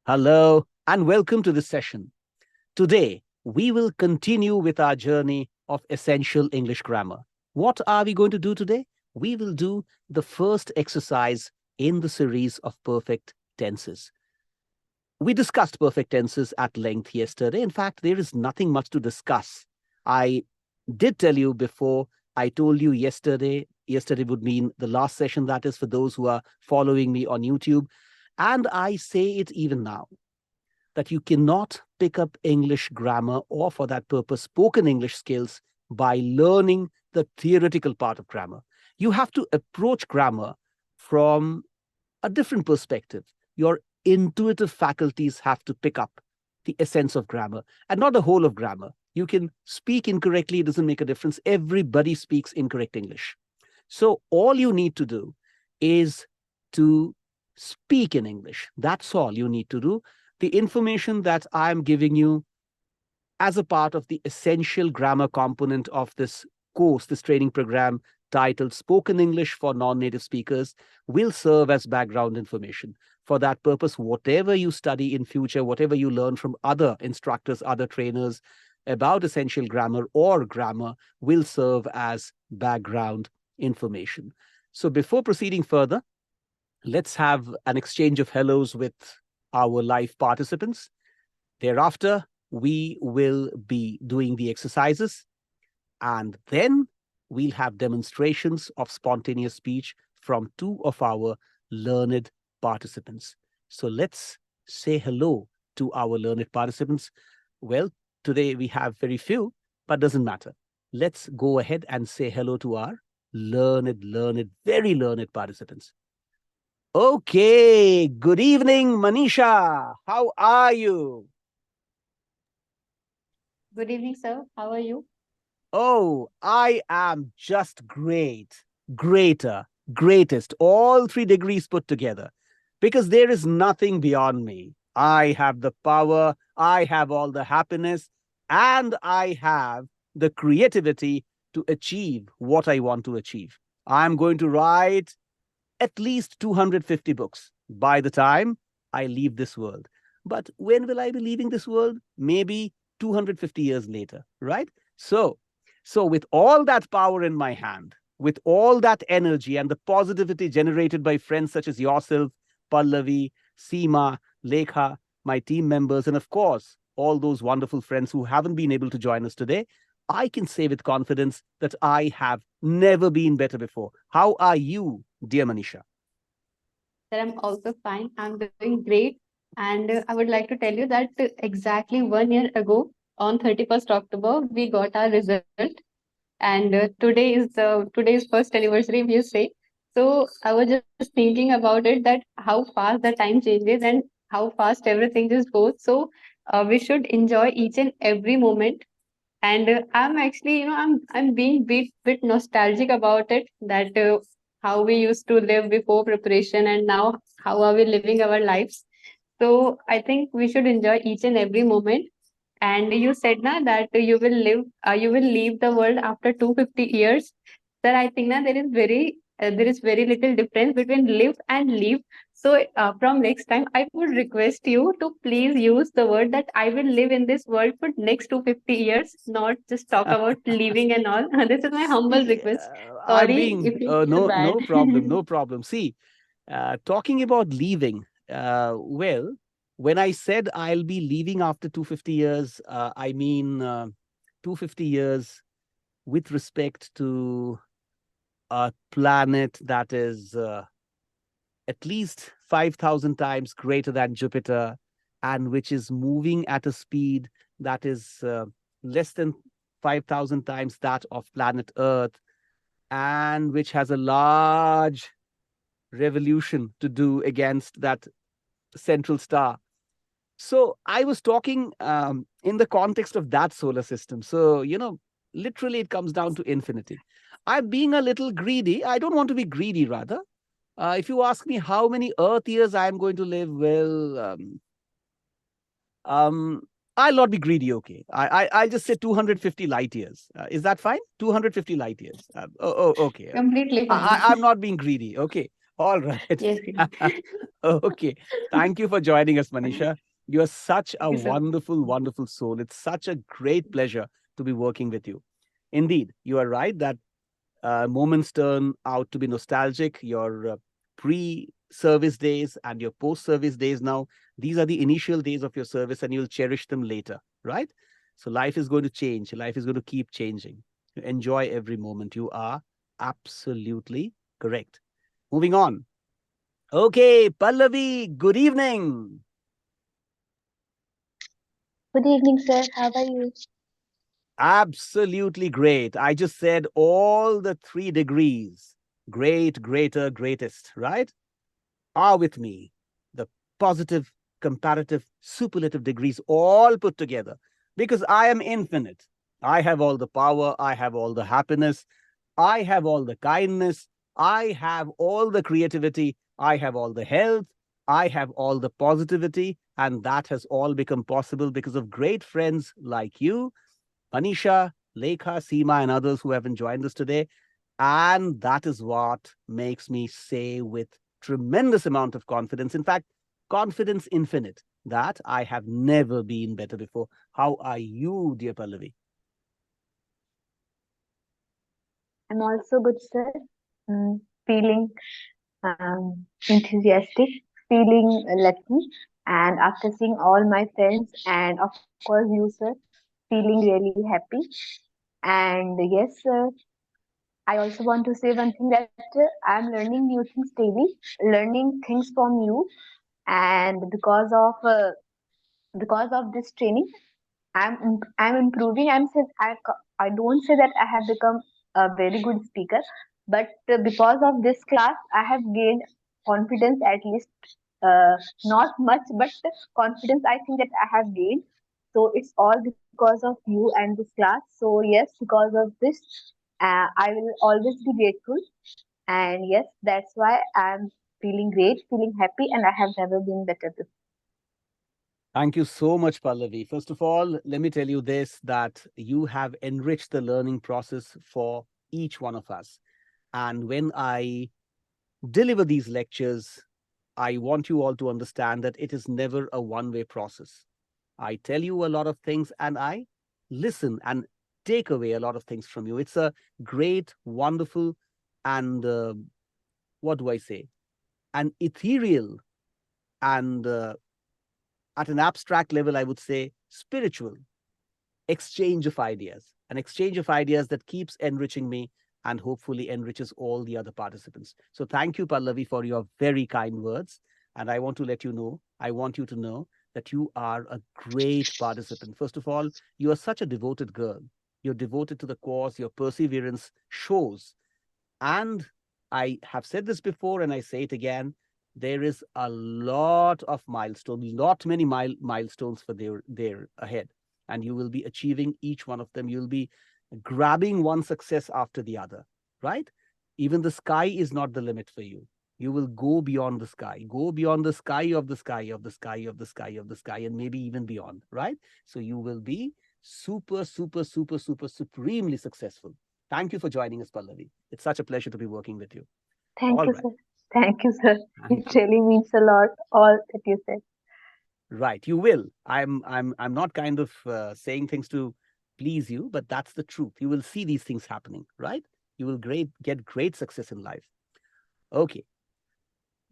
Hello and welcome to this session. Today, we will continue with our journey of essential English grammar. What are we going to do today? We will do the first exercise in the series of perfect tenses. We discussed perfect tenses at length yesterday. In fact, there is nothing much to discuss. I did tell you before, I told you yesterday would mean the last session, that is for those who are following me on YouTube. And I say it even now, that you cannot pick up English grammar or, for that purpose, spoken English skills by learning the theoretical part of grammar. You have to approach grammar from a different perspective. Your intuitive faculties have to pick up the essence of grammar and not the whole of grammar. You can speak incorrectly, it doesn't make a difference. Everybody speaks incorrect English. So all you need to do is to speak in English. That's all you need to do. The information that I'm giving you as a part of the essential grammar component of this course, this training program titled Spoken English for Non-Native Speakers, will serve as background information. For that purpose, whatever you study in future, whatever you learn from other instructors, other trainers about essential grammar or grammar will serve as background information. So before proceeding further, let's have an exchange of hellos with our live participants. Thereafter, we will be doing the exercises, and then we'll have demonstrations of spontaneous speech from two of our learned participants. So let's say hello to our learned participants. Well, today we have very few, but doesn't matter. Let's go ahead and say hello to our very learned participants. Okay, good evening, Manisha. How are you? Good evening, sir. How are you? Oh, I am just great, greater, greatest, all 3 degrees put together, because there is nothing beyond me. I have the power, I have all the happiness, and I have the creativity to achieve what I want to achieve. I'm going to write at least 250 books by the time I leave this world. But when will I be leaving this world? Maybe 250 years later, right? So with all that power in my hand, with all that energy and the positivity generated by friends such as yourself, Pallavi, Seema, Lekha, my team members, and of course, all those wonderful friends who haven't been able to join us today, I can say with confidence that I have never been better before. How are you, dear Manisha? Sir, I'm also fine. I'm doing great. And I would like to tell you that exactly 1 year ago, on 31st October, we got our result. And today's first anniversary, if you say. So I was just thinking about it, that how fast the time changes and how fast everything just goes. So we should enjoy each and every moment. And I'm actually, I'm being bit nostalgic about it, that how we used to live before preparation and now how are we living our lives. So I think we should enjoy each and every moment. And you said na that you will leave the world after 250 years. Then I think na there is very little difference between live and leave. So from next time, I would request you to please use the word that I will live in this world for next 250 years, not just talk about leaving and all. This is my humble See, request. I'm Sorry being if you feel no, bad. no problem, no problem. See, talking about leaving, well, when I said I'll be leaving after 250 years, I mean 250 years with respect to a planet that is at least 5,000 times greater than Jupiter, and which is moving at a speed that is less than 5,000 times that of planet Earth, and which has a large revolution to do against that central star. So I was talking in the context of that solar system. So, literally it comes down to infinity. I'm being a little greedy. I don't want to be greedy, rather. If you ask me how many Earth years I'm going to live, well, um, I'll not be greedy. Okay, I'll just say 250 light years. Is that fine? 250 light years. Okay. Completely fine. I'm not being greedy. Okay. All right. Yes, yes. Okay. Thank you for joining us, Manisha. You are such a Thank you so much. wonderful, wonderful soul. It's such a great pleasure to be working with you. Indeed, you are right that moments turn out to be nostalgic. Your pre service days and your post service days now, these are the initial days of your service and you'll cherish them later, right? So life is going to change. Life is going to keep changing. Enjoy every moment. You are absolutely correct. Moving on. Okay, Pallavi, good evening. Good evening, sir. How are you? Absolutely great. I just said all the 3 degrees: great, greater, greatest, right? Are with me. The positive, comparative, superlative degrees all put together because I am infinite. I have all the power. I have all the happiness. I have all the kindness. I have all the creativity. I have all the health. I have all the positivity. And that has all become possible because of great friends like you, Manisha, Lekha, Seema, and others who haven't joined us today. And that is what makes me say with tremendous amount of confidence, in fact, confidence infinite, that I have never been better before. How are you, dear Pallavi? I'm also good, sir. Feeling enthusiastic, feeling lucky, and after seeing all my friends and of course you, sir, feeling really happy. And yes, I also want to say one thing that I'm learning new things daily, learning things from you, and because of this training, I'm improving. I don't say that I have become a very good speaker, but because of this class, I have gained confidence at least, not much, but confidence I think that I have gained. So it's all because of you and this class. So yes, because of this, I will always be grateful. And yes, that's why I'm feeling great, feeling happy, and I have never been better before. Thank you so much, Pallavi. First of all, let me tell you this, that you have enriched the learning process for each one of us. And when I deliver these lectures, I want you all to understand that it is never a one-way process. I tell you a lot of things and I listen and take away a lot of things from you. It's a great, wonderful, and what do I say? An ethereal and at an abstract level, I would say spiritual exchange of ideas, an exchange of ideas that keeps enriching me and hopefully enriches all the other participants. So thank you, Pallavi, for your very kind words. And I want to let you know, I want you to know that you are a great participant. First of all, you are such a devoted girl. You're devoted to the cause, your perseverance shows. And I have said this before and I say it again, there is a lot of milestones, not many milestones for there ahead. And you will be achieving each one of them. You'll be grabbing one success after the other, right? Even the sky is not the limit for you. You will go beyond the sky, go beyond the sky of the sky of the sky of the sky of the sky, and maybe even beyond, right? So you will be super, super, super, super, supremely successful. Thank you for joining us, Pallavi. It's such a pleasure to be working with you. Thank All you, right. sir. Thank you, sir. It Thank you. really means a lot, all that you said. Right. You will. I'm not kind of saying things to please you, but that's the truth. You will see these things happening, right? You will get great success in life. Okay.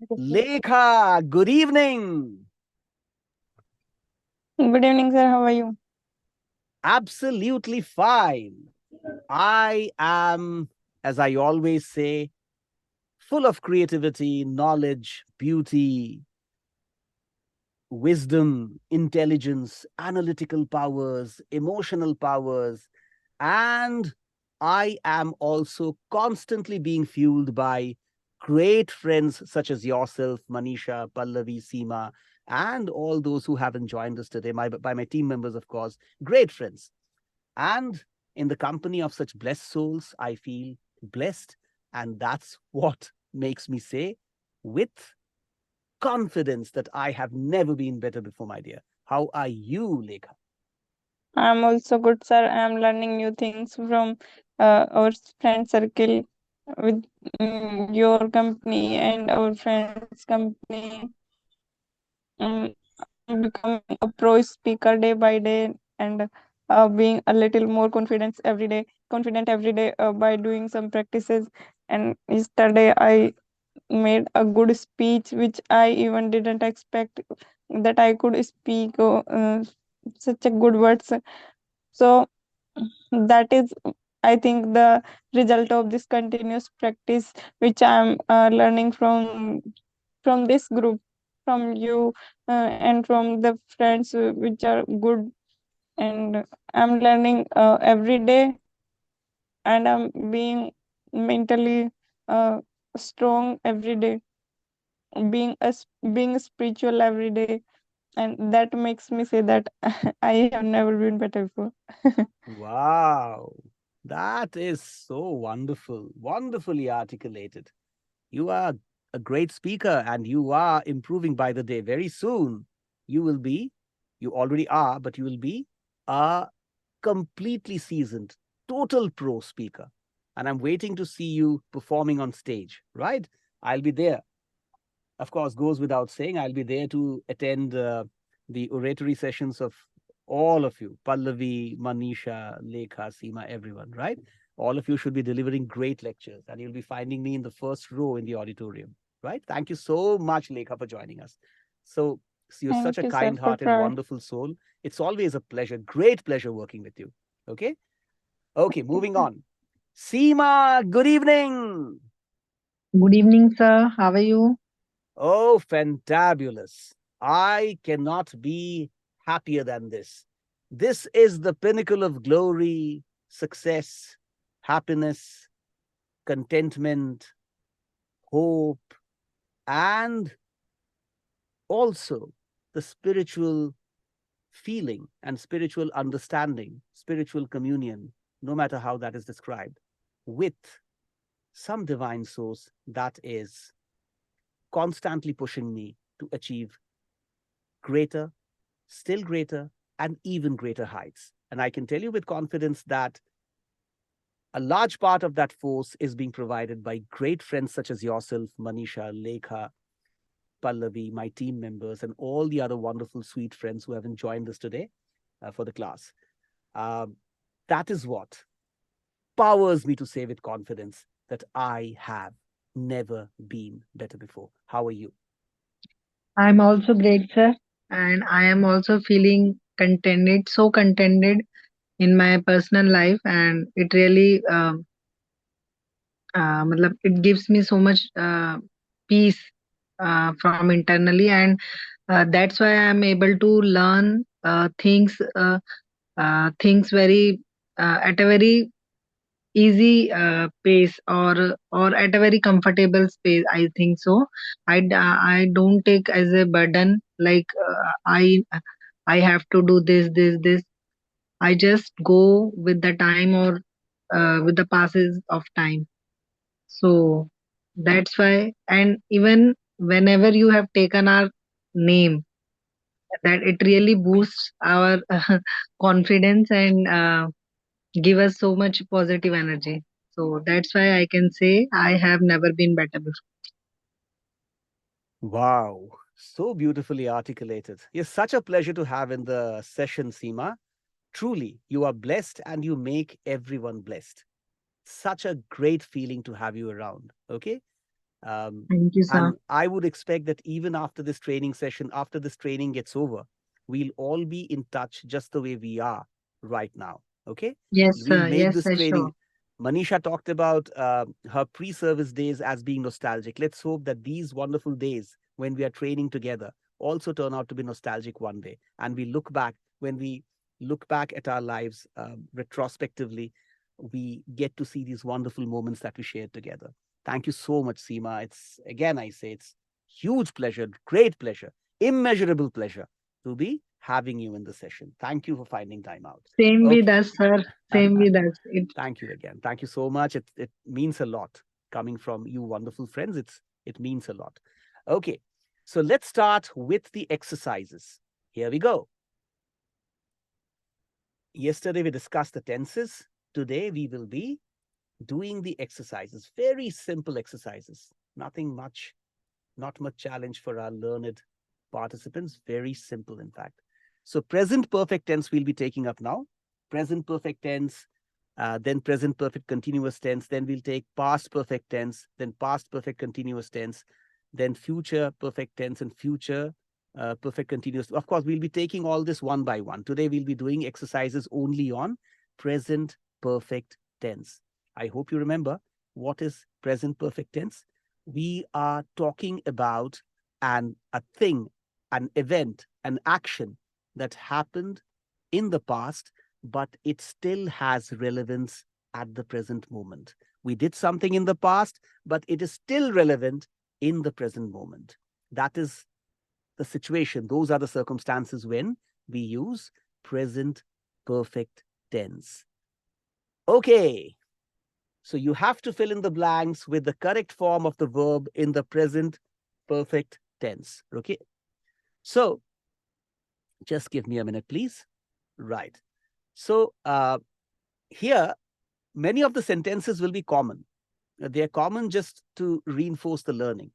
Okay, sir. Lekha, good evening. Good evening, sir. How are you? Absolutely fine. I am, as I always say, full of creativity, knowledge, beauty, wisdom, intelligence, analytical powers, emotional powers, and I am also constantly being fueled by great friends such as yourself, Manisha, Pallavi, Seema, and all those who haven't joined us today, by my team members, of course, great friends. And in the company of such blessed souls, I feel blessed. And that's what makes me say, with confidence, that I have never been better before, my dear. How are you, Lekha? I'm also good, sir. I'm learning new things from our friend circle. with your company and our friends' company. I'm becoming a pro speaker day by day, and being a little more confident every day by doing some practices. And yesterday I made a good speech, which I even didn't expect that I could speak such a good words. So that is, I think, the result of this continuous practice, which I'm learning from this group, from you, and from the friends which are good. And I'm learning every day, and I'm being mentally uh, strong every day, being spiritual every day, and that makes me say that I have never been better before. Wow, that is so wonderful, wonderfully articulated. You are a great speaker and you are improving by the day. Very soon, you will be, you already are, but you will be a completely seasoned, total pro speaker. And I'm waiting to see you performing on stage, right? I'll be there. Of course, goes without saying, I'll be there to attend the oratory sessions of all of you, Pallavi, Manisha, Lekha, Seema, everyone, right? All of you should be delivering great lectures, and you'll be finding me in the first row in the auditorium, right? Thank you so much, Lekha, for joining us. So you're such Thank a you, sir, for kind-hearted, proud. wonderful soul. It's always a pleasure, great pleasure working with you. Okay? Okay, moving on. Seema, good evening. Good evening, sir. How are you? Oh, fantabulous. I cannot be happier than this. This is the pinnacle of glory, success, happiness, contentment, hope, and also the spiritual feeling and spiritual understanding, spiritual communion, no matter how that is described, with some divine source that is constantly pushing me to achieve greater, still greater, and even greater heights. And I can tell you with confidence that a large part of that force is being provided by great friends such as yourself, Manisha, Lekha, Pallavi, my team members, and all the other wonderful, sweet friends who haven't joined us today for the class. Um, that is what powers me to say with confidence that I have never been better before. How are you? I'm also great, sir. And I am also feeling contented, so contented in my personal life. And it really, it gives me so much peace from internally. And that's why I'm able to learn things very at a very easy pace, or at a very comfortable space, I think so. I don't take as a burden, like I have to do this. I just go with the time, or with the passes of time. So that's why. And even whenever you have taken our name, that it really boosts our confidence, and give us so much positive energy. So that's why I can say I have never been better before. Wow, so beautifully articulated. It's such a pleasure to have in the session, Seema. Truly, you are blessed and you make everyone blessed. Such a great feeling to have you around. Okay. Um, Thank you, sir. and I would expect that even after this training session, after this training gets over, we'll all be in touch just the way we are right now. Okay. Yes, We'll sir. make Yes, this sir. training. Sure. Manisha talked about her pre service days as being nostalgic. Let's hope that these wonderful days when we are training together also turn out to be nostalgic one day. And we look back, when we look back at our lives retrospectively, we get to see these wonderful moments that we shared together. Thank you so much, Seema. It's, again, I say it's huge pleasure, great pleasure, immeasurable pleasure to be having you in the session. Thank you for finding time out. Same with Okay. us, sir. Same with us. It Thank you again. Thank you so much. It means a lot coming from you wonderful friends. It means a lot. Okay. So let's start with the exercises. Here we go. Yesterday we discussed the tenses. Today we will be doing the exercises. Very simple exercises. Nothing much, not much challenge for our learned participants. Very simple, in fact. So present perfect tense we'll be taking up now. Present perfect tense, then present perfect continuous tense, then we'll take past perfect tense, then past perfect continuous tense, then future perfect tense and future perfect continuous. Of course, we'll be taking all this one by one. Today, we'll be doing exercises only on present perfect tense. I hope you remember what is present perfect tense. We are talking about a thing, an event, an action that happened in the past, but it still has relevance at the present moment. We did something in the past, but it is still relevant in the present moment. That is the situation. Those are the circumstances when we use present perfect tense. Okay. So you have to fill in the blanks with the correct form of the verb in the present perfect tense. Okay. So just give me a minute, please. Right. So here, many of the sentences will be common. They are common just to reinforce the learning.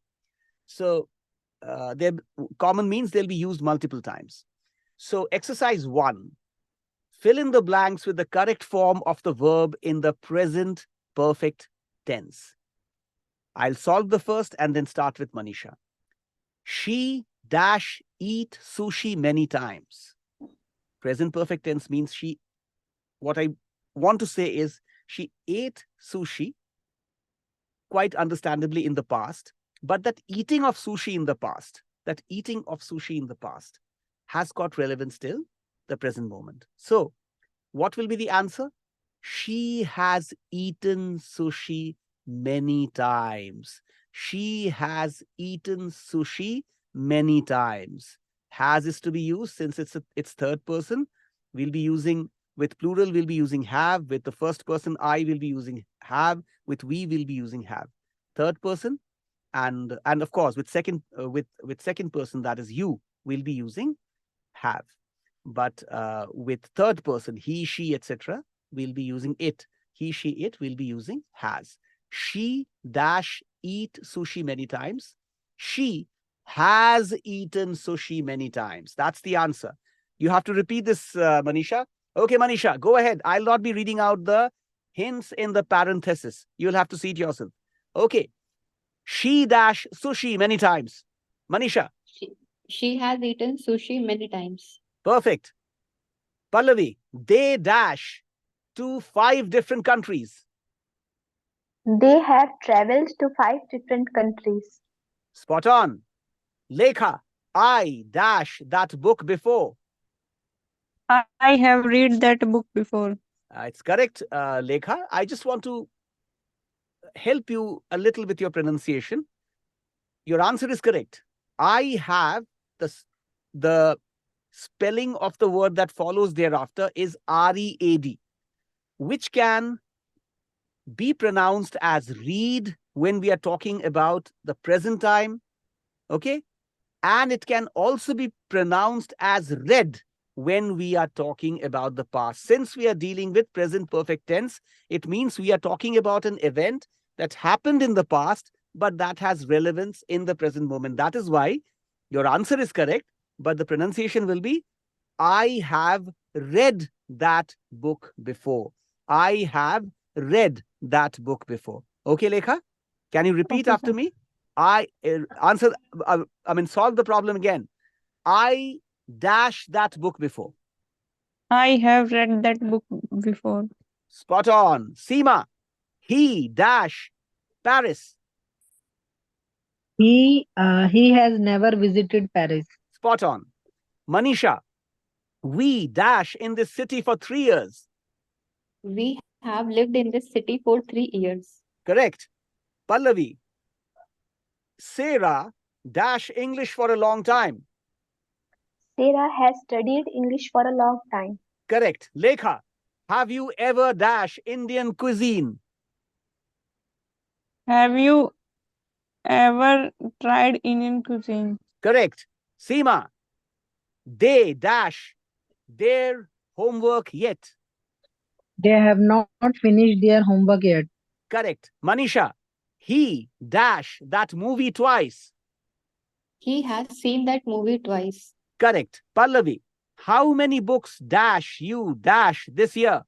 So they're common means they'll be used multiple times. So exercise 1, fill in the blanks with the correct form of the verb in the present perfect tense. I'll solve the first and then start with Manisha. She dash eat sushi many times. Present perfect tense means what I want to say is she ate sushi quite understandably in the past, but that eating of sushi in the past, has got relevance till the present moment. So what will be the answer? She has eaten sushi many times. She has eaten sushi many times. Has is to be used since it's third person. We'll be using, with plural, we'll be using have. With the first person, I will be using have. With we will be using have. Third person, and of course with second second person, that is you, will be using have. But with third person, he, she, etc., we'll be using it. He, she, it will be using has. She dash eat sushi many times. She has eaten sushi many times. That's the answer. You have to repeat this, Manisha. Okay, Manisha, go ahead. I'll not be reading out the hints in the parenthesis. You'll have to see it yourself. Okay. She dash sushi many times. Manisha. She has eaten sushi many times. Perfect. Pallavi, they dash to 5 different countries. They have traveled to 5 different countries. Spot on. Lekha, I dash that book before. I have read that book before. It's correct, Lekha. I just want to help you a little with your pronunciation. Your answer is correct. I have the spelling of the word that follows thereafter is R-E-A-D, which can be pronounced as read when we are talking about the present time. Okay. And it can also be pronounced as read when we are talking about the past. Since we are dealing with present perfect tense, it means we are talking about an event that happened in the past, but that has relevance in the present moment. That is why your answer is correct, but the pronunciation will be, I have read that book before. I have read that book before. Okay, Lekha? Can you repeat Okay, after sir. me? Solve the problem again. I dash that book before. I have read that book before. Spot on. Seema, he dash Paris. He has never visited Paris. Spot on. Manisha, we dash in this city for 3 years. We have lived in this city for 3 years. Correct. Pallavi, Sarah dash English for a long time. Sarah has studied English for a long time. Correct. Lekha, have you ever dash Indian cuisine? Have you ever tried Indian cuisine? Correct. Seema, they dash their homework yet. They have not finished their homework yet. Correct. Manisha, he dash that movie twice. He has seen that movie twice. Correct. Pallavi, how many books dash you dash this year?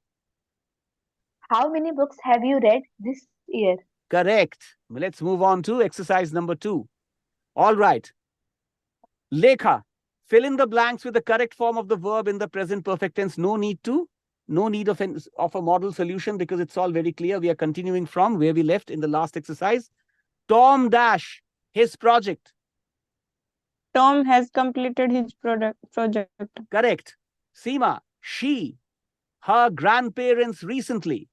How many books have you read this year? Correct. Let's move on to exercise number 2. All right. Lekha, fill in the blanks with the correct form of the verb in the present perfect tense. No need of a model solution because it's all very clear. We are continuing from where we left in the last exercise. Tom dash his project. Tom has completed his project. Correct. Seema, she, her grandparents recently.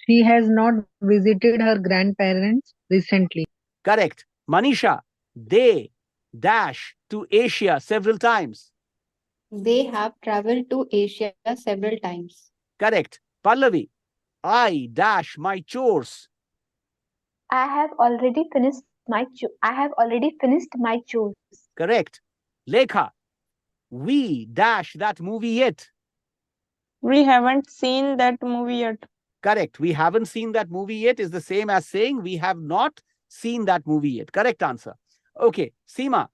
She has not visited her grandparents recently. Correct. Manisha, they dash to Asia several times. They have traveled to Asia several times. Correct. Pallavi, I dash my chores. I have already finished my chores. Correct. Lekha, we dash that movie yet. We haven't seen that movie yet. Correct. We haven't seen that movie yet is the same as saying we have not seen that movie yet. Correct answer. Okay. Seema.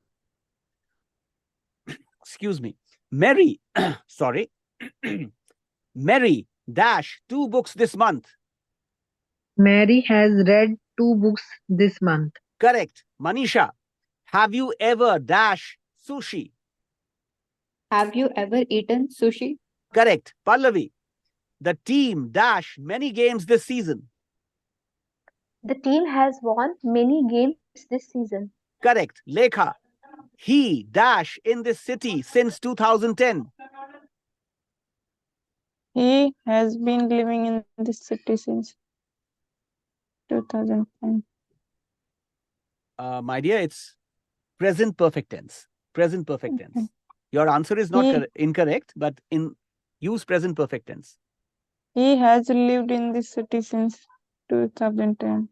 Excuse me. Mary. Sorry. Mary dash 2 books this month. Mary has read 2 books this month. Correct. Manisha, have you ever dash sushi? Have you ever eaten sushi? Correct. Pallavi, the team dash many games this season. The team has won many games this season. Correct. Lekha, he dash in this city since 2010. He has been living in this city since 2010. My dear, it's present perfect tense. Present perfect tense. Your answer is not incorrect, but use present perfect tense. He has lived in this city since 2010.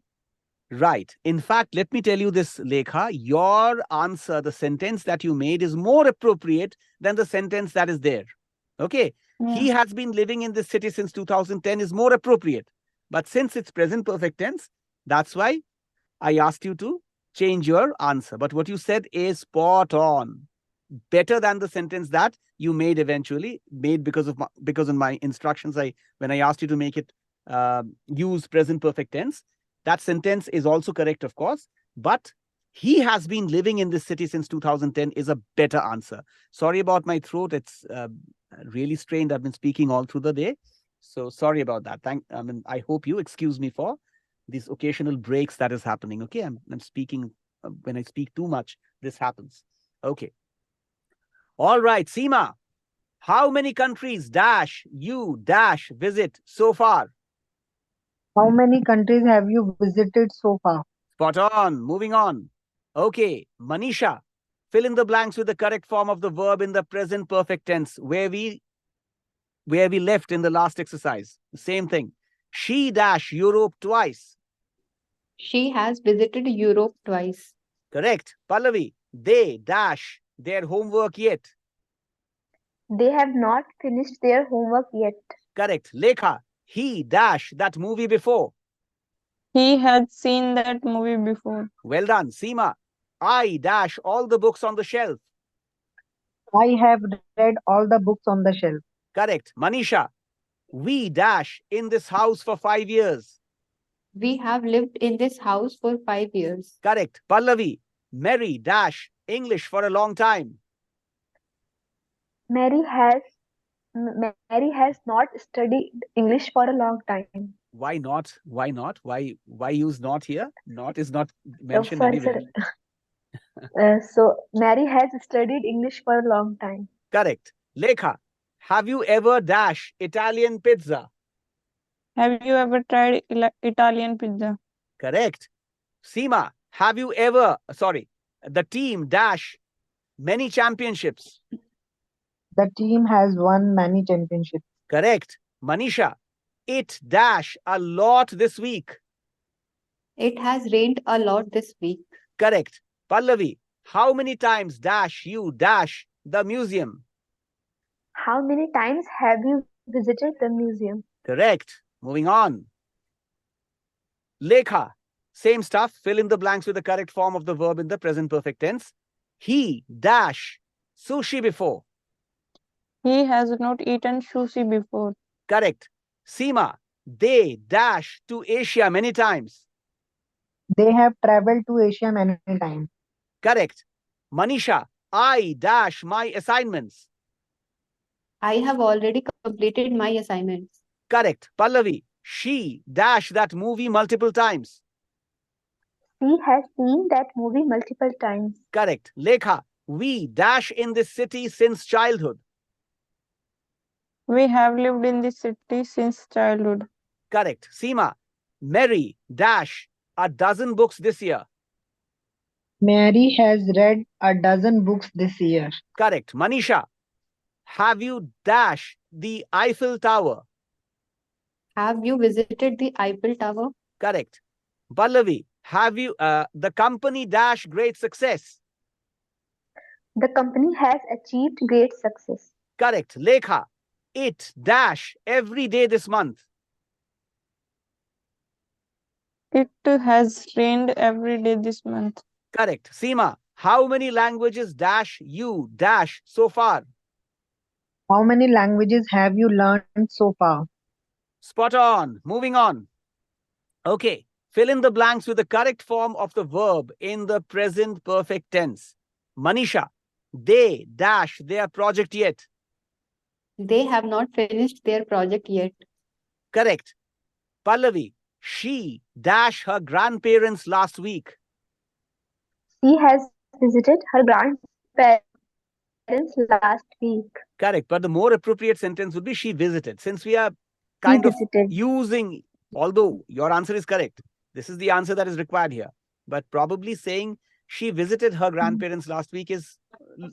Right. In fact, let me tell you this, Lekha. Your answer, the sentence that you made, is more appropriate than the sentence that is there. Okay. Yeah. He has been living in this city since 2010 is more appropriate. But since it's present perfect tense, that's why I asked you to change your answer. But what you said is spot on. Better than the sentence that you made eventually, made because of my instructions. When I asked you to make it use present perfect tense, that sentence is also correct, of course. But he has been living in this city since 2010 is a better answer. Sorry about my throat. It's really strained. I've been speaking all through the day. So sorry about that. I hope you excuse me for these occasional breaks that is happening. Okay. I'm speaking, when I speak too much, this happens. Okay. All right, Seema, how many countries dash you dash visit so far? How many countries have you visited so far? Spot on. Moving on. Okay, Manisha, fill in the blanks with the correct form of the verb in the present perfect tense, where we left in the last exercise. The same thing. She dash Europe twice. She has visited Europe twice. Correct. Pallavi, they dash their homework yet. They have not finished their homework yet. Correct. Lekha, he dash that movie before. He had seen that movie before. Well done. Seema, I dash all the books on the shelf. I have read all the books on the shelf. Correct. Manisha, we dash in this house for 5 years. We have lived in this house for 5 years. Correct. Pallavi, Mary dash English for a long time. Mary has not studied English for a long time. Why not? Why not? Why use not here? Not is not Oh, mentioned sorry, anywhere. So Mary has studied English for a long time. Correct. Lekha, have you ever dash Italian pizza? Have you ever tried Italian pizza? Correct. Seema, have you ever, the team dash many championships? The team has won many championships. Correct. Manisha, it dash a lot this week. It has rained a lot this week. Correct. Pallavi, how many times dash you dash the museum? How many times have you visited the museum? Correct. Moving on. Lekha, same stuff. Fill in the blanks with the correct form of the verb in the present perfect tense. He dash sushi before. He has not eaten sushi before. Correct. Seema, they dash to Asia many times. They have traveled to Asia many times. Correct. Manisha, I dash my assignments. I have already completed my assignments. Correct. Pallavi, she dash that movie multiple times. She has seen that movie multiple times. Correct. Lekha, we dash in this city since childhood. We have lived in this city since childhood. Correct. Seema, Mary dash a dozen books this year. Mary has read a dozen books this year. Correct. Manisha, have you dash the Eiffel Tower? Have you visited the Eiffel Tower? Correct. Pallavi, have you the company dash great success? The company has achieved great success. Correct. Lekha, it dash every day this month. It has rained every day this month. Correct. Seema, how many languages dash you dash so far? How many languages have you learned so far? Spot on. Moving on. Okay. Fill in the blanks with the correct form of the verb in the present perfect tense. Manisha, they dash their project yet. They have not finished their project yet. Correct. Pallavi, she dash her grandparents last week. She has visited her grandparents last week. Correct. But the more appropriate sentence would be she visited. Since we are She kind of visited. using, although your answer is correct, this is the answer that is required here. But probably saying she visited her grandparents last week is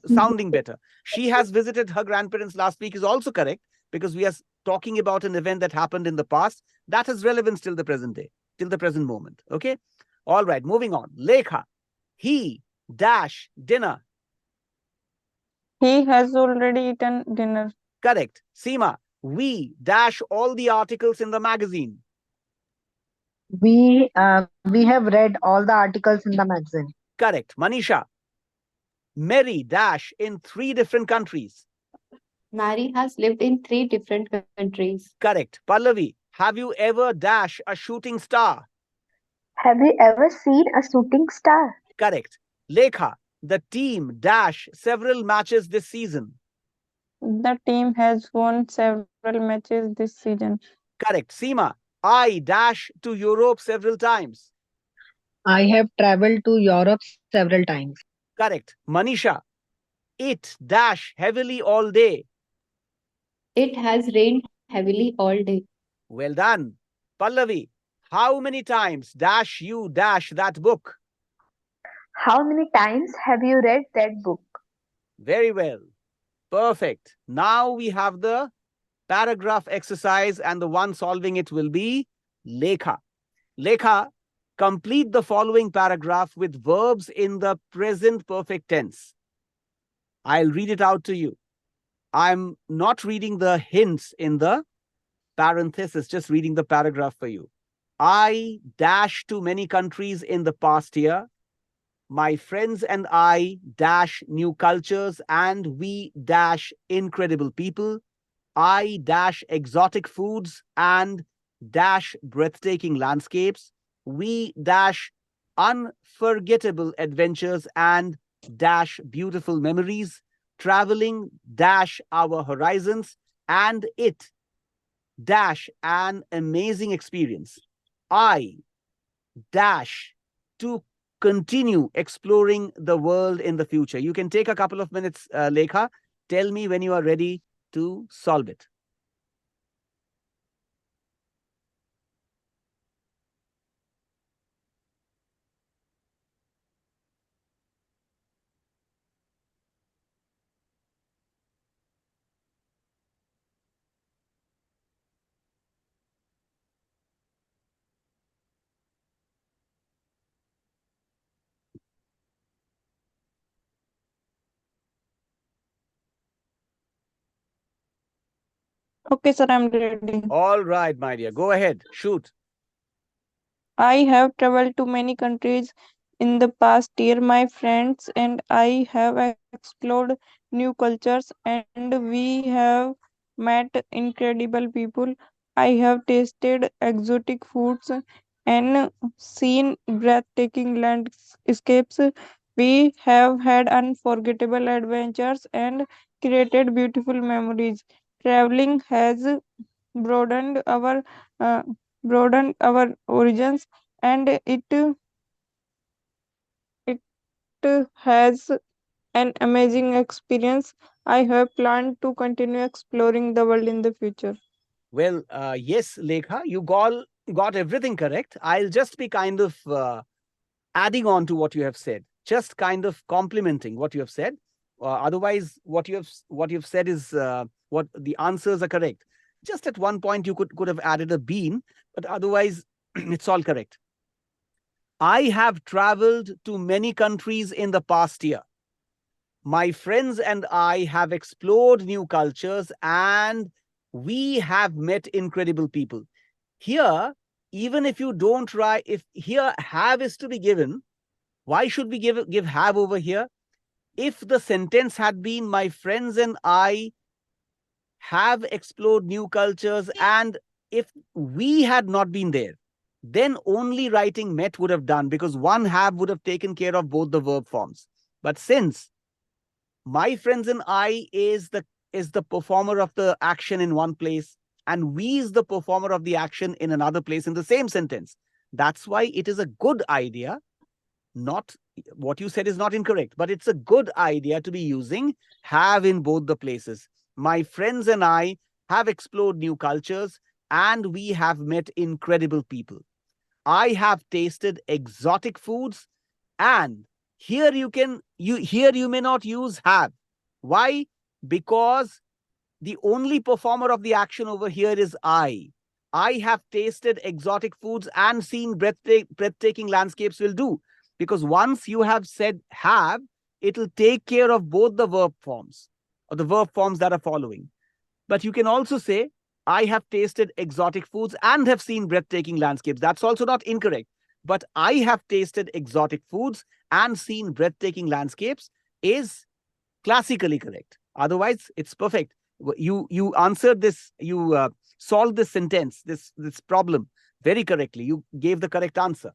sounding better. She has visited her grandparents last week is also correct because we are talking about an event that happened in the past that has relevance till the present day, till the present moment. Okay. All right. Moving on. Lekha, he dash dinner. He has already eaten dinner. Correct. Seema, we dash all the articles in the magazine. We have read all the articles in the magazine. Correct. Manisha, Mary dash in 3 different countries. Mary has lived in 3 different countries. Correct. Pallavi, have you ever dash a shooting star? Have you ever seen a shooting star? Correct. Lekha, the team dash several matches this season. The team has won several matches this season. Correct. Seema, I dash to Europe several times. I have traveled to Europe several times. Correct. Manisha, it dash heavily all day. It has rained heavily all day. Well done. Pallavi, how many times dash you dash that book? How many times have you read that book? Very well. Perfect. Now we have the paragraph exercise, and the one solving it will be Lekha. Lekha, complete the following paragraph with verbs in the present perfect tense. I'll read it out to you. I'm not reading the hints in the parenthesis, just reading the paragraph for you. I dash to many countries in the past year. My friends and I dash new cultures, and we dash incredible people. I dash exotic foods and dash breathtaking landscapes. We dash unforgettable adventures and dash beautiful memories. Traveling dash our horizons, and it dash an amazing experience. I dash to continue exploring the world in the future. You can take a couple of minutes, Lekha. Tell me when you are ready to solve it. Okay, sir, I'm ready. All right, my dear. Go ahead. Shoot. I have traveled to many countries in the past year. My friends and I have explored new cultures and we have met incredible people. I have tasted exotic foods and seen breathtaking landscapes. We have had unforgettable adventures and created beautiful memories. Traveling has broadened our uh, origins, and it has an amazing experience. I have planned to continue exploring the world in the future. Well, yes, Lekha, you got everything correct. I'll just be kind of adding on to what you have said, just kind of complimenting what you have said. Otherwise, what you've said is what the answers are correct. Just at one point, you could have added a bean, but otherwise, it's all correct. I have traveled to many countries in the past year. My friends and I have explored new cultures and we have met incredible people. Here, even if you don't try, if here have is to be given, why should we give have over here? If the sentence had been, my friends and I have explored new cultures, and if we had not been there, then only writing met would have done, because one have would have taken care of both the verb forms. But since my friends and I is the performer of the action in one place, and we is the performer of the action in another place in the same sentence, that's why it is a good idea. Not what you said is not incorrect, but it's a good idea to be using have in both the places. My friends and I have explored new cultures and we have met incredible people. I have tasted exotic foods, and here you may not use have. Why? Because the only performer of the action over here is I. I have tasted exotic foods and seen breathtaking landscapes will do. Because once you have said have, it'll take care of both the verb forms or the verb forms that are following. But you can also say, I have tasted exotic foods and have seen breathtaking landscapes. That's also not incorrect. But I have tasted exotic foods and seen breathtaking landscapes is classically correct. Otherwise, it's perfect. You answered this, you solved this sentence, this problem very correctly. You gave the correct answer.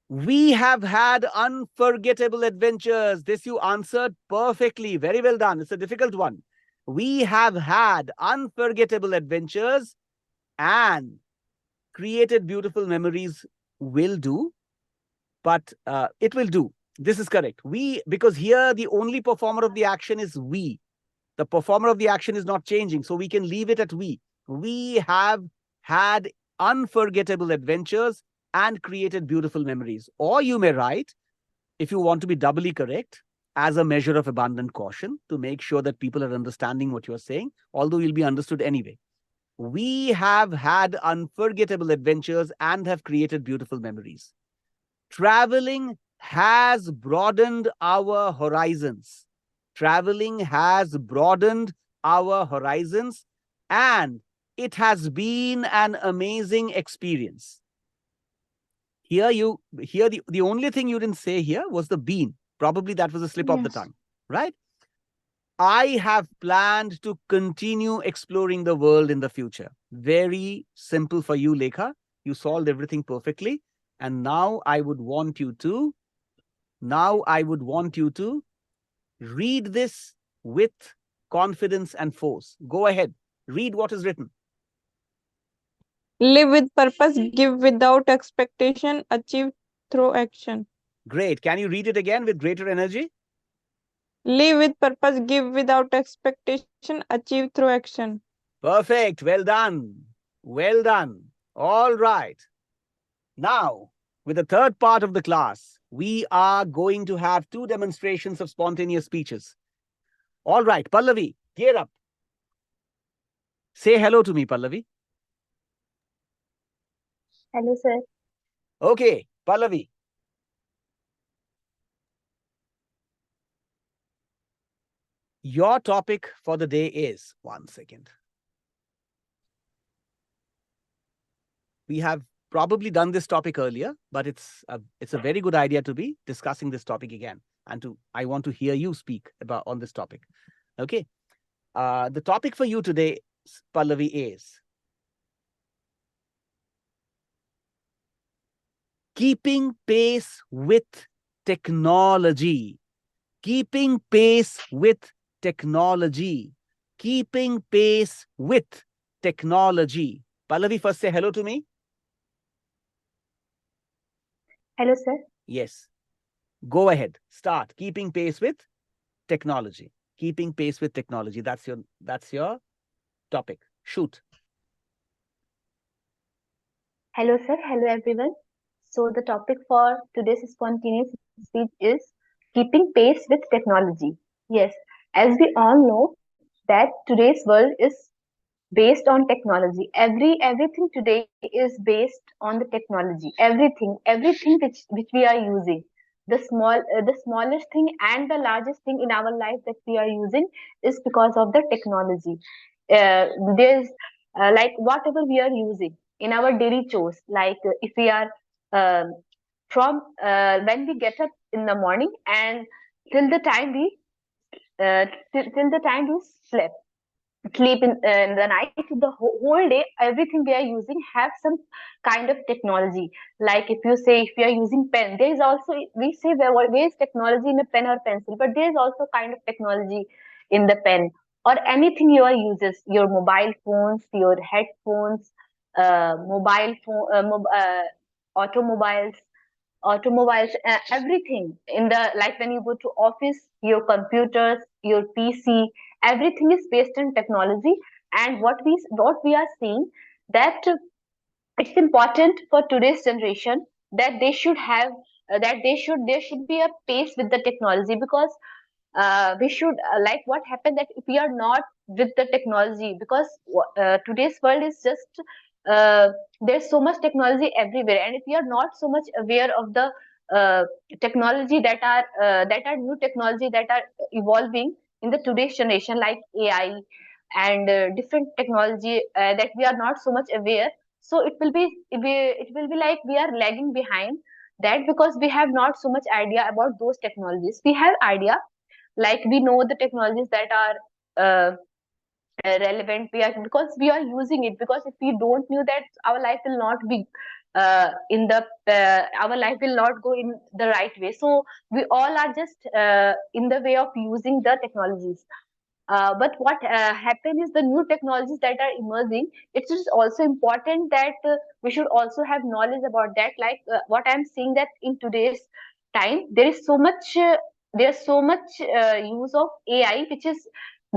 We have had unforgettable adventures. This you answered perfectly. Very well done. It's a difficult one. We have had unforgettable adventures and created beautiful memories will do, but it will do. This is correct. We, because here the only performer of the action is we. The performer of the action is not changing, so we can leave it at we. We have had unforgettable adventures and created beautiful memories. Or you may write, if you want to be doubly correct, as a measure of abundant caution to make sure that people are understanding what you're saying, although you'll be understood anyway. We have had unforgettable adventures and have created beautiful memories. Traveling has broadened our horizons. Traveling has broadened our horizons and it has been an amazing experience. Here the only thing you didn't say here was the bean. Probably that was a slip of the Yes. tongue, right? I have planned to continue exploring the world in the future. Very simple for you, Lekha. You solved everything perfectly. And now I would want you to read this with confidence and force. Go ahead. Read what is written. Live with purpose, give without expectation, achieve through action. Great. Can you read it again with greater energy? Live with purpose, give without expectation, achieve through action. Perfect. Well done. Well done. All right. Now, with the third part of the class, we are going to have two demonstrations of spontaneous speeches. All right, Pallavi, gear up. Say hello to me, Pallavi. Hello, sir. Okay, Pallavi. Your topic for the day is, one second. We have probably done this topic earlier, but it's a very good idea to be discussing this topic again. And I want to hear you speak about on this topic. Okay. The topic for you today, Pallavi, is keeping pace with technology. Keeping pace with technology. Keeping pace with technology. Pallavi, first say hello to me. Hello, sir. Yes. Go ahead. Start. Keeping pace with technology. Keeping pace with technology. That's your topic. Shoot. Hello, sir. Hello, everyone. So, the topic for today's spontaneous speech is keeping pace with technology. Yes, as we all know, that today's world is based on technology. Everything today is based on the technology. Everything which we are using, the smallest thing and the largest thing in our life that we are using is because of the technology. There's like whatever we are using in our daily chores, like if we are um, from when we get up in the morning and till the time we till the time we sleep in the night, the whole day everything we are using have some kind of technology. Like if you say if you are using pen, there is also, we say there is technology in a pen or pencil, but there is also kind of technology in the pen or anything you are uses, your mobile phones, your headphones, mobile phone automobiles, everything in the, like when you go to office, your computers, your PC, everything is based on technology. And what we are seeing, that it's important for today's generation that they should have that there should be a pace with the technology, because we should like what happened that if we are not with the technology, because today's world is just uh, there's so much technology everywhere, and if we are not so much aware of the uh, technology that are new technology that are evolving in the today's generation, like AI and different technology that we are not so much aware, so it will be like we are lagging behind that, because we have not so much idea about those technologies. We have idea, like we know the technologies that are relevant, we are, because we are using it, because if we don't knew that, our life will not be in the our life will not go in the right way. So we all are just in the way of using the technologies. But what happen is the new technologies that are emerging. It is also important that we should also have knowledge about that. Like what I'm seeing, that in today's time there is so much there's so much use of AI which is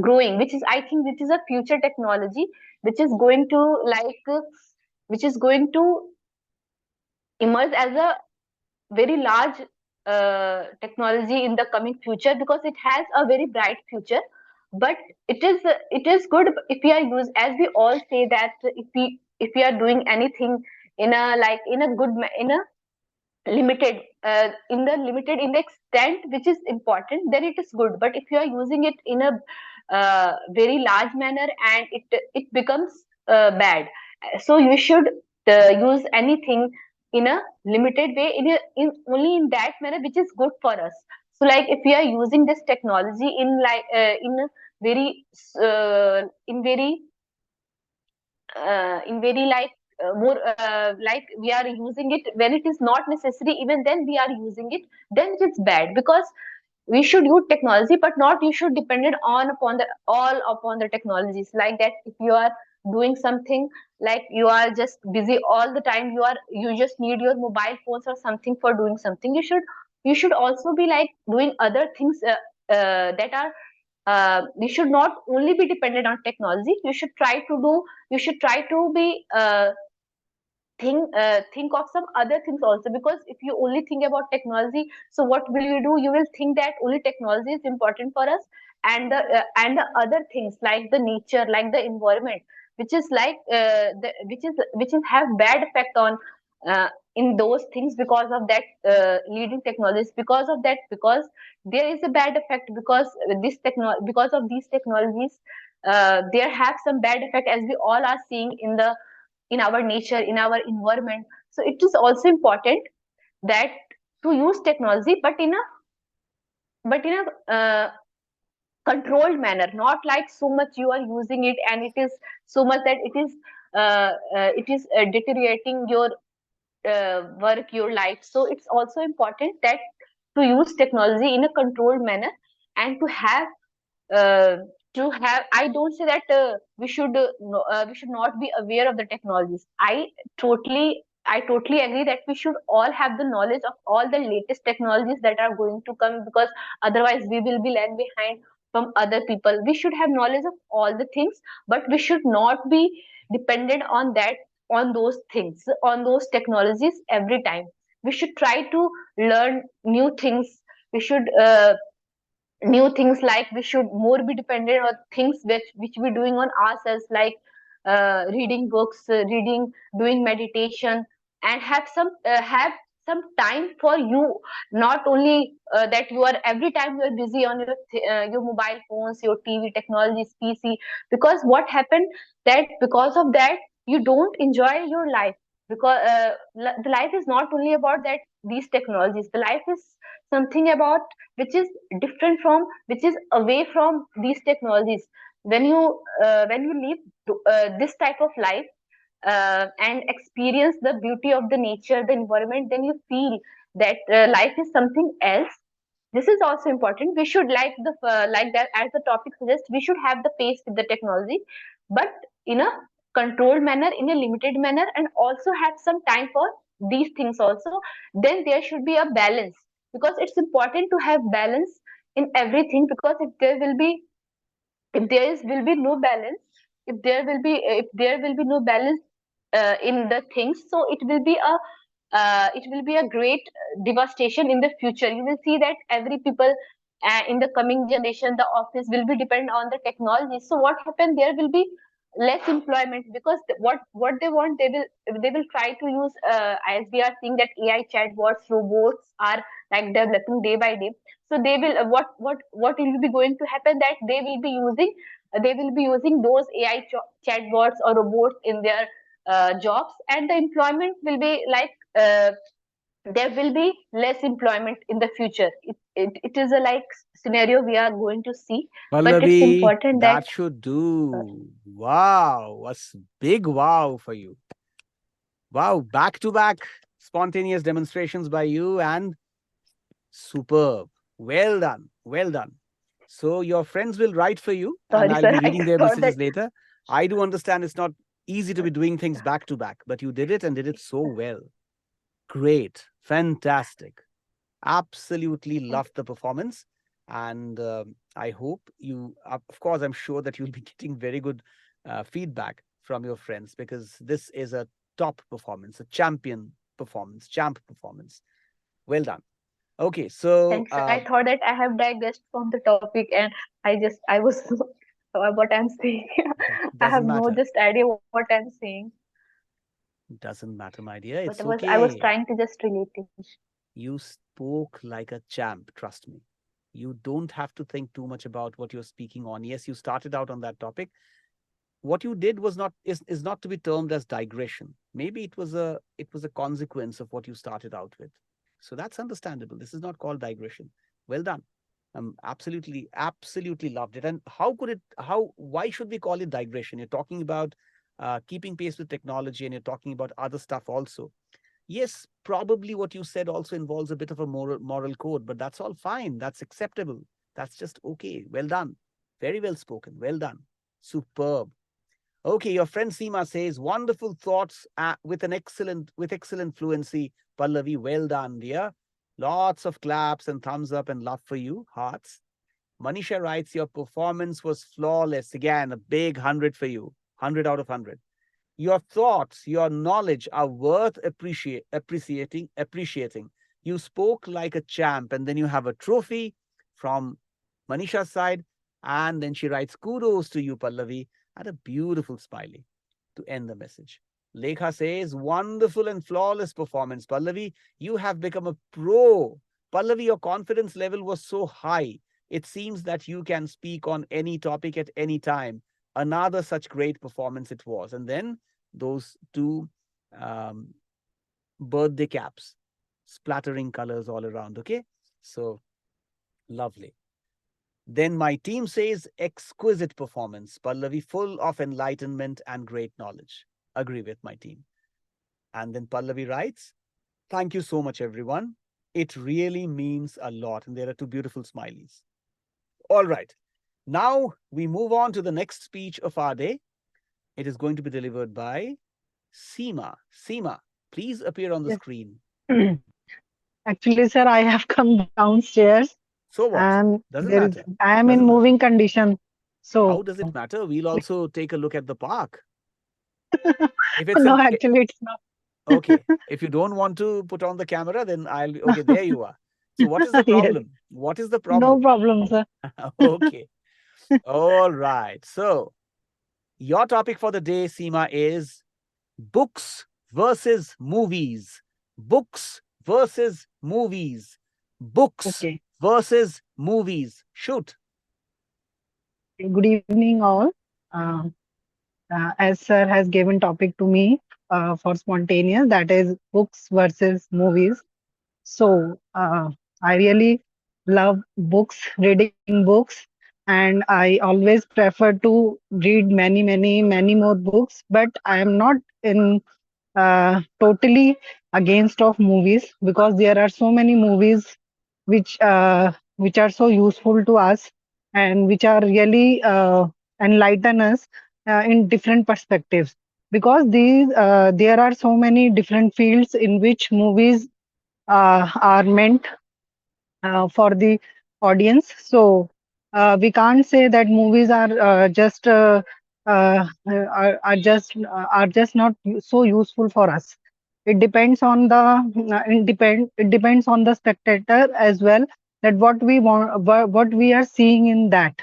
growing, which is, I think, which is a future technology, which is going to which is going to emerge as a very large technology in the coming future, because it has a very bright future. But it is good if we are used, as we all say that if we are doing anything in a, like in a in a limited in the extent which is important, then it is good. But if you are using it in a very large manner, and it becomes bad. So you should use anything in a limited way, in only in that manner which is good for us. So like if we are using this technology in like in a very in very like more like we are using it when it is not necessary, even then we are using it, then it's bad. Because we should use technology, but not you should depend it on upon the all upon the technologies. Like that, if you are doing something, like you are just busy all the time, you just need your mobile phones or something for doing something, you should also be like doing other things that are we should not only be dependent on technology. You should try to be think of some other things also, because if you only think about technology, so what will you do? You will think that only technology is important for us, and the other things like the nature, like the environment, which is like which is have bad effect on in those things, because of that leading technologies, because of that, because there is a bad effect, because of these technologies, there have some bad effect, as we all are seeing in our nature, in our environment. So it is also important that to use technology, but in a controlled manner, not like so much you are using it and it is so much that it is deteriorating your work, your life. So it's also important that to use technology in a controlled manner, and uh, I don't say that we should not be aware of the technologies. I totally agree that we should all have the knowledge of all the latest technologies that are going to come, because otherwise we will be left behind from other people. We should have knowledge of all the things, but we should not be dependent on those things, on those technologies every time. We should try to learn new things. We should new things, like we should more be dependent on things which we're doing on ourselves, like reading books, reading, doing meditation, and have some time for you. Not only that you are every time you are busy on your mobile phones, your TV technologies, PC. Because what happened, that because of that you don't enjoy your life, because the life is not only about that these technologies. The life is something about which is different from, which is away from these technologies. When you live this type of life, and experience the beauty of the nature, the environment, then you feel that life is something else. This is also important. We should, like that, as the topic suggests, we should have the pace with the technology, but in a controlled manner, in a limited manner, and also have some time for these things also. Then there should be a balance, because it's important to have balance in everything. Because if there is will be no balance, if there will be no balance in the things, so it will be a great devastation in the future. You will see that every people in the coming generation, the office will be dependent on the technology. So what happened, there will be less employment, because what they want, they will try to use, as we are seeing that AI chatbots, robots are like developing day by day. So they will what will be going to happen, that they will be using those AI chatbots or robots in their jobs, and the employment will be like there will be less employment in the future. It is a like scenario we are going to see, but it's Pallavi, important that that should uh, do. Wow, what's big wow for you. Wow, back to back spontaneous demonstrations by you, and superb. Well done. Well done. So your friends will write for you, and sorry I'll sir, be I reading their thought that. messages later. I do understand it's not easy to be doing things back to back, but you did it and did it so well. Great. Fantastic. Absolutely loved the performance. And I hope you, of course, I'm sure that you'll be getting very good feedback from your friends, because this is a top performance, a champ performance. Well done. Okay, so Thanks sir, I thought that I have digressed from the topic, and I was what I'm saying. I have doesn't no matter. just idea what I'm saying, Doesn't matter, my dear. but It's I was okay. trying to just relate it. You spoke like a champ, trust me. You don't have to think too much about what you're speaking on. Yes, you started out on that topic. What you did was not is not to be termed as digression. Maybe it was a consequence of what you started out with. So that's understandable. This is not called digression. Well done. Absolutely loved it. And why should we call it digression? You're talking about keeping pace with technology, and you're talking about other stuff also. Yes, probably what you said also involves a bit of a moral code, but that's all fine. That's acceptable. That's just okay. Well done. Very well spoken. Well done. Superb. Okay, your friend Seema says, wonderful thoughts with excellent fluency. Pallavi, well done, dear. Lots of claps and thumbs up and love for you. Hearts. Manisha writes, your performance was flawless. Again, a big 100 for you. 100 out of 100. Your thoughts, your knowledge are worth appreciating. You spoke like a champ, and then you have a trophy from Manisha's side. And then she writes, kudos to you, Pallavi, and a beautiful smiley to end the message. Lekha says, wonderful and flawless performance, Pallavi. You have become a pro. Pallavi, your confidence level was so high. It seems that you can speak on any topic at any time. Another such great performance it was. And then those two um, birthday caps, splattering colors all around. Okay. So lovely. Then my team says exquisite performance, Pallavi, full of enlightenment and great knowledge. Agree with my team. And then Pallavi writes, thank you so much, everyone. It really means a lot. And there are two beautiful smileys. All right. Now we move on to the next speech of our day. It is going to be delivered by Seema. Seema, please appear on the Yes. screen. Actually, sir, I have come downstairs So what? and Doesn't there is matter. I am in Doesn't matter. moving condition. How So does it matter? We'll also take a look at the park. If it's no, an actually it's not. okay, if you don't want to put on the camera, then I'll okay, there you are. So what is the Yes, problem? What is the no problem? problem, sir. Okay. All right. So your topic for the day, Seema, is books versus movies. Books versus movies. Books Okay. versus movies. Shoot. Good evening, all. Uh, as sir has given topic to me for spontaneous, that is books versus movies. So I really love books, reading books, and I always prefer to read many more books. But I am not in totally against of movies because there are so many movies which are so useful to us and which are really enlighten us in different perspectives because these there are so many different fields in which movies are meant for the audience. So we can't say that movies are just not so useful for us. It depends on it depends on the spectator as well that what we want what we are seeing in that.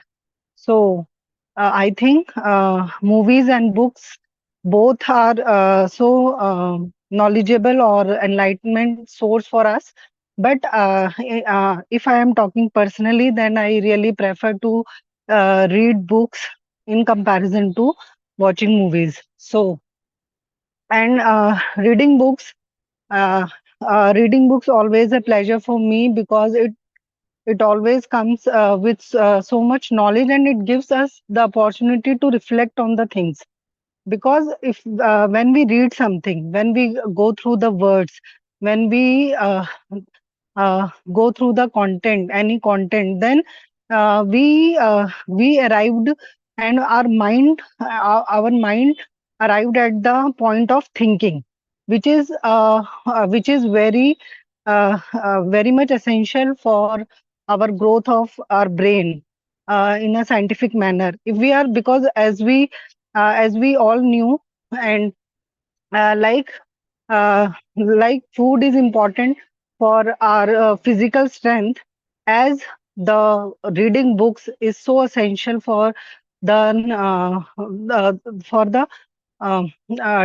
So I think movies and books both are knowledgeable or enlightenment source for us. But if I am talking personally, then I really prefer to read books in comparison to watching movies. So, and uh, reading books always a pleasure for me because it always comes with so much knowledge and it gives us the opportunity to reflect on the things because if when we read something, when we go through the words, when we go through the content, any content, then we arrived and our mind arrived at the point of thinking, which is very much essential for our growth of our brain in a scientific manner. If we are because as we all knew and uh, like like food is important for our physical strength as the reading books is so essential for the um,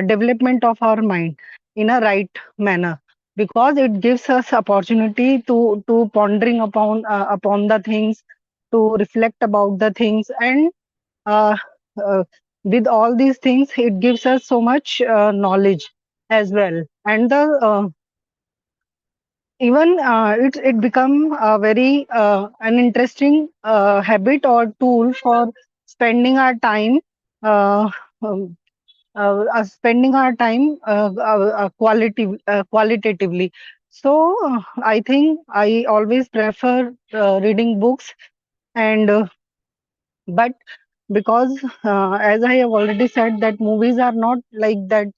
development of our mind in a right manner because it gives us opportunity to pondering upon the things, to reflect about the things, and uh, uh, with all these things it gives us so much knowledge as well. And the even it become a very an interesting habit or tool for spending our time uh, um, spending our time qualitatively. So I think I always prefer reading books and but because as I have already said that movies are not like that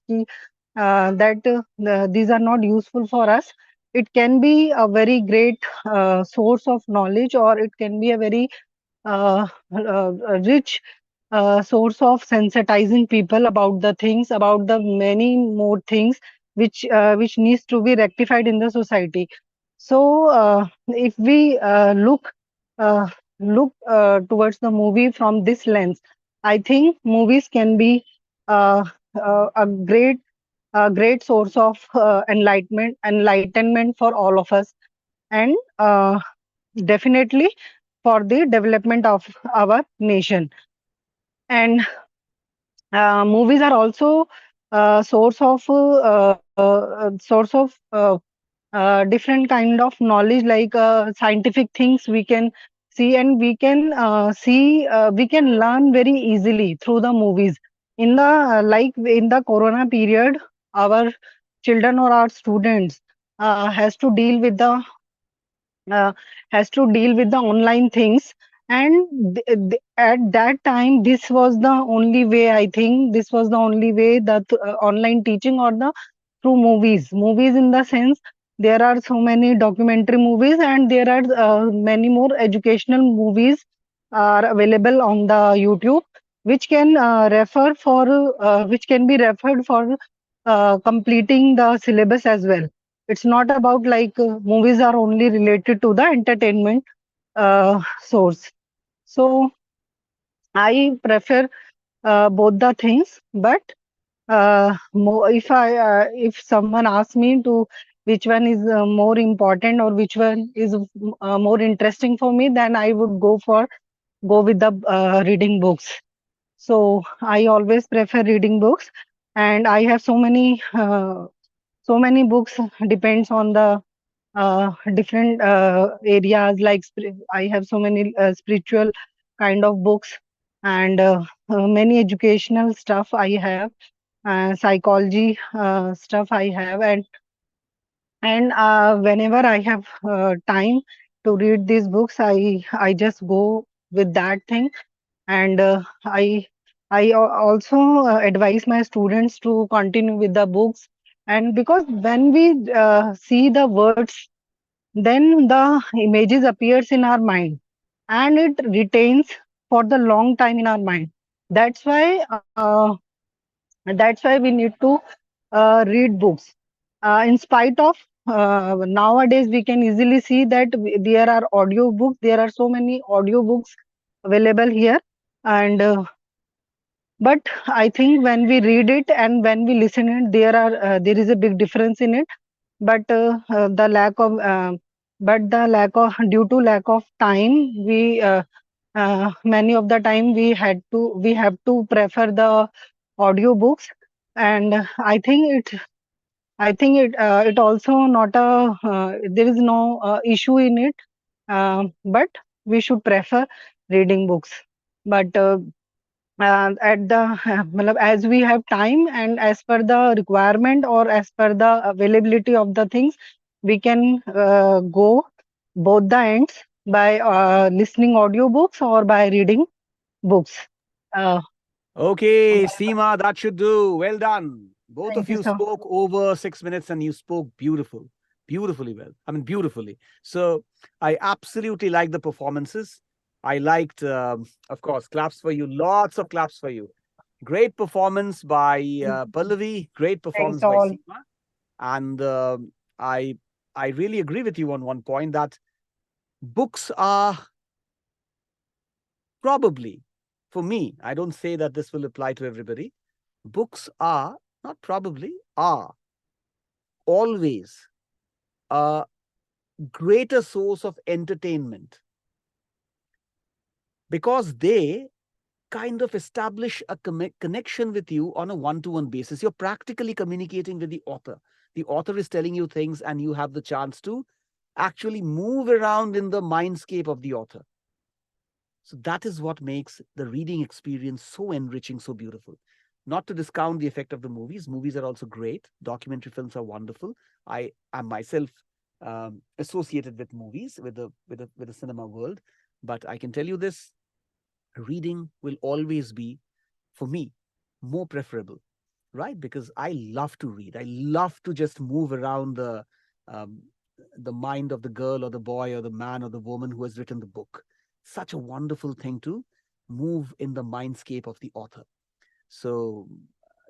these are not useful for us. It can be a very great source of knowledge or it can be a very rich source of sensitizing people about the things, about the many more things which needs to be rectified in the society. So if we uh, towards the movie from this lens, I think movies can be uh, a great source of enlightenment for all of us, and definitely for the development of our nation. And movies are also source of different kind of knowledge, like scientific things we can see, and we can learn very easily through the movies. In the like in the corona period, our children or our students has to deal with the uh, online things, and at that time this was the only way. I think this was the only way that online teaching, or the through movies in the sense, there are so many documentary movies, and there are many more educational movies are available on the YouTube, which can which can be referred for completing the syllabus as well. It's not about like movies are only related to the entertainment source. So I prefer both the things, but if someone asks me to which one is more important, or which one is more interesting for me, then I would go with the reading books. So I always prefer reading books, and I have so many books. Depends on the different areas, like I have so many spiritual kind of books, and many educational stuff I have, psychology stuff I have, and whenever I have time to read these books, I just go with that thing. And I also advise my students to continue with the books, and because when we see the words, then the images appears in our mind, and it retains for the long time in our mind. That's why we need to read books. In spite of nowadays, we can easily see that there are audio books. There are so many audio books available here, and but I think when we read it and when we listen it, there is a big difference in it. But the lack of due to lack of time, we many of the time we have to prefer the audio books. And it also not a there is no issue in it, but we should prefer reading books. But at the as we have time, and as per the requirement or as per the availability of the things, we can go both the ends by listening audiobooks or by reading books. uh, Okay, Seema, that should do. Well done. Both Thank of you you so. spoke over 6 minutes and you spoke beautifully well. I mean, beautifully. So I absolutely like the performances. I liked, of course, claps for you. Lots of claps for you. Great performance by Pallavi. Great Thanks performance by all. Seema. And I, I really agree with you on one point that books are probably, for me, I don't say that this will apply to everybody. Books are, not probably, are always a greater source of entertainment because they kind of establish a connection with you on a one-to-one basis. You're practically communicating with the author. The author is telling you things, and you have the chance to actually move around in the mindscape of the author. So that is what makes the reading experience so enriching, so beautiful. Not to discount the effect of the movies. Movies are also great. Documentary films are wonderful. I am myself associated with movies, with the cinema world. But I can tell you this: reading will always be, for me, more preferable, right? Because I love to read. I love to just move around um, the mind of the girl or the boy or the man or the woman who has written the book. Such a wonderful thing to move in the mindscape of the author. So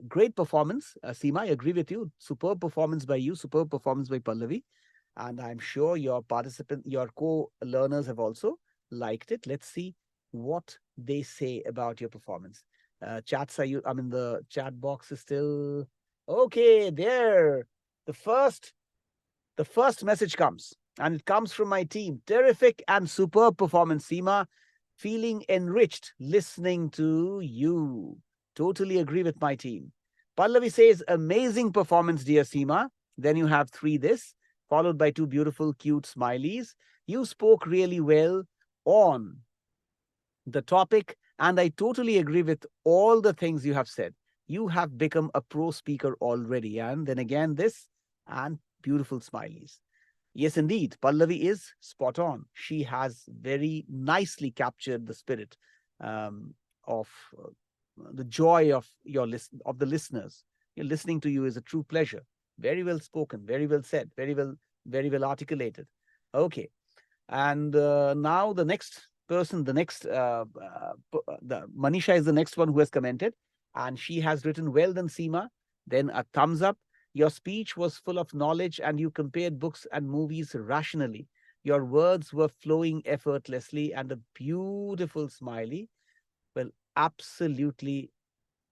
great performance, Seema. I agree with you. Superb performance by you. Superb performance by Pallavi. And I'm sure your co-learners have also liked it. Let's see what they say about your performance. Chats are you? I mean, the chat box is still okay. There, the first the first message comes, and it comes from my team. Terrific and superb performance, Seema. Feeling enriched listening to you. Totally agree with my team. Pallavi says, amazing performance, dear Seema. Then you have three this, followed by two beautiful, cute smileys. You spoke really well on the topic, and I totally agree with all the things you have said. You have become a pro speaker already. And then again, this and beautiful smileys. Yes, indeed. Pallavi is spot on. She has very nicely captured the spirit of the joy of of the listeners. Listening to you is a true pleasure. Very well spoken, very well said, very well articulated. Okay, and now the next person, the Manisha is the next one who has commented, and she has written, "Well done, Seema." Then a thumbs up. Your speech was full of knowledge, and you compared books and movies rationally. Your words were flowing effortlessly, and a beautiful smiley. Well, absolutely,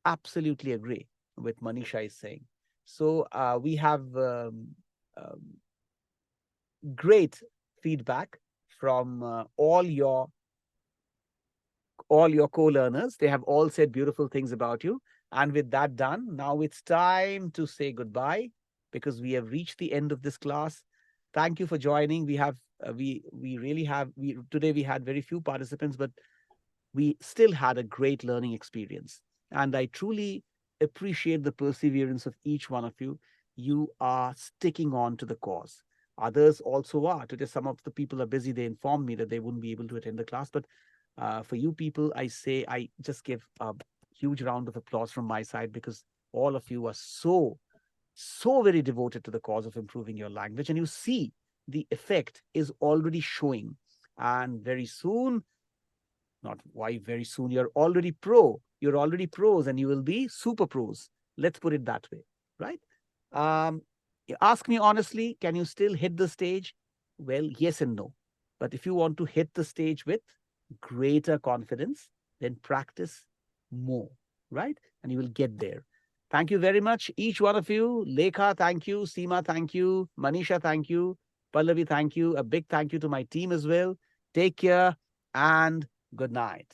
absolutely agree with Manisha is saying. So we have great feedback from all your co-learners. They have all said beautiful things about you. And with that done, now it's time to say goodbye because we have reached the end of this class. Thank you for joining. We have we really have we today we had very few participants, but we still had a great learning experience. And I truly appreciate the perseverance of each one of you. You are sticking on to the cause. Others also are. Today, some of the people are busy. They informed me that they wouldn't be able to attend the class. But for you people, I say I just give a huge round of applause from my side because all of you are so very devoted to the cause of improving your language. And you see the effect is already showing. And very soon, not why very soon, you're already pro. You're already pros and you will be super pros. Let's put it that way, right? Um, Ask me honestly, can you still hit the stage? Well, yes and no. But if you want to hit the stage with greater confidence, then practice more, right? And you will get there. Thank you very much, each one of you. Lekha, thank you. Seema, thank you. Manisha, thank you. Pallavi, thank you. A big thank you to my team as well. Take care and good night.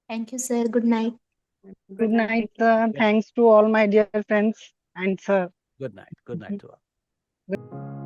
Thank you, sir. Good night. Good night, sir. Thanks to all my dear friends and sir. Good night. Good night to all. Good